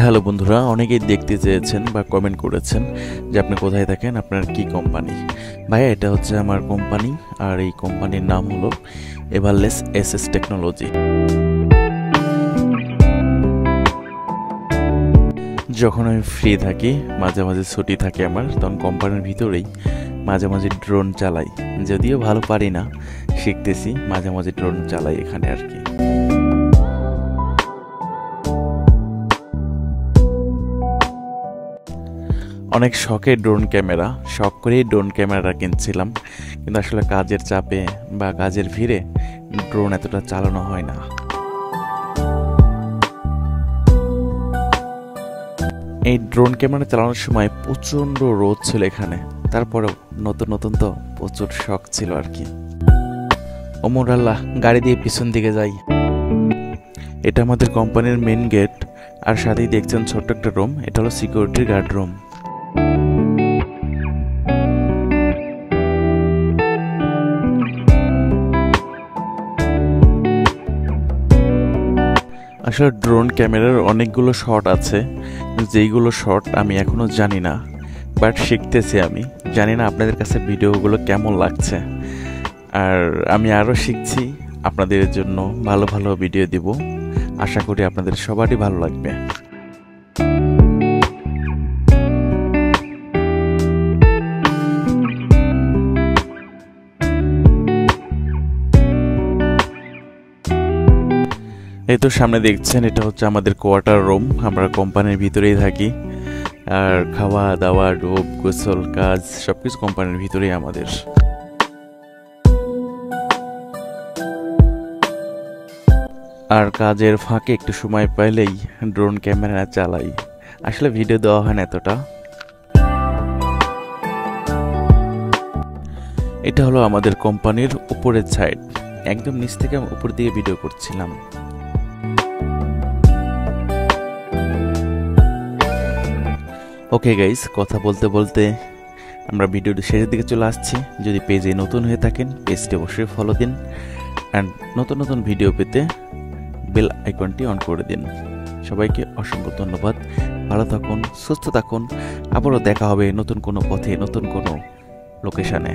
Hello বন্ধুরা, অনেকেই দেখতে চেয়েছেন বা কমেন্ট করেছেন যে আপনি কোথায় থাকেন, আপনার কি কোম্পানি। ভাইয়া, এটা হচ্ছে আমার কোম্পানি, আর এই কোম্পানির নাম হলো এভারলেস এসএস টেকনোলজি। যখন আমি ফ্রি থাকি, মাঝে মাঝে ছুটি থাকে আমার, তখন কোম্পানির ভিতরেই মাঝে মাঝে ড্রোন চালাই। যদিও ভালো পারি না, শিখতেছি, মাঝে মাঝে ড্রোন চালাই এখানে আর কি। অনেক শখে ড্রোন ক্যামেরা, শখ করেই ড্রোন ক্যামেরাটা কিনছিলাম, কিন্তু আসলে কাজের চাপে বা কাজের ভিড়ে ড্রোন এতটা চালানো হয় না। এই ড্রোন ক্যামেরা চালানোর সময় প্রচণ্ড রোদ ছিল এখানে, তারপরেও নতুন নতুন তো প্রচুর শখ ছিল আর কি। ওমর আল্লাহ, গাড়ি দিয়ে পিছন দিকে যাই। এটা আমাদের কোম্পানির মেন গেট, আর সাথেই দেখছেন ছোট্ট একটা রুম, এটা হলো সিকিউরিটির গার্ড রুম। আসলে ড্রোন ক্যামেরার অনেকগুলো শট আছে, যেইগুলো শট আমি এখনো জানি না, বাট শিখতেছি। আমি জানি না আপনাদের কাছে ভিডিওগুলো কেমন লাগছে, আর আমি আরও শিখছি। আপনাদের জন্য ভালো ভালো ভিডিও দিব, আশা করি আপনাদের সবারই ভালো লাগবে। এই তো সামনে দেখছেন, এটা হচ্ছে আমাদের কোয়ার্টার রুম। আমরা কোম্পানির ভিতরেই থাকি, আর খাওয়া দাওয়া, ডুব, গোসল, কাজ সবকিছু কোম্পানির ভিতরেই আমাদের। আর কাজের ফাঁকে একটু সময় পাইলেই ড্রোন ক্যামেরা চালাই। আসলে ভিডিও দেওয়া হয় না এতটা। এটা হলো আমাদের কোম্পানির উপরের সাইড, একদম নিচ থেকে উপর দিকে ভিডিও করছিলাম। ওকে গাইস, কথা বলতে বলতে আমরা ভিডিওটি শেষের দিকে চলে আসছি। যদি পেজে নতুন হয়ে থাকেন, পেজটি অবশ্যই ফলো দিন, অ্যান্ড নতুন নতুন ভিডিও পেতে বেল আইকনটি অন করে দিন। সবাইকে অসংখ্য ধন্যবাদ। ভালো থাকুন, সুস্থ থাকুন। আবারও দেখা হবে নতুন কোনো পথে, নতুন কোনো লোকেশনে।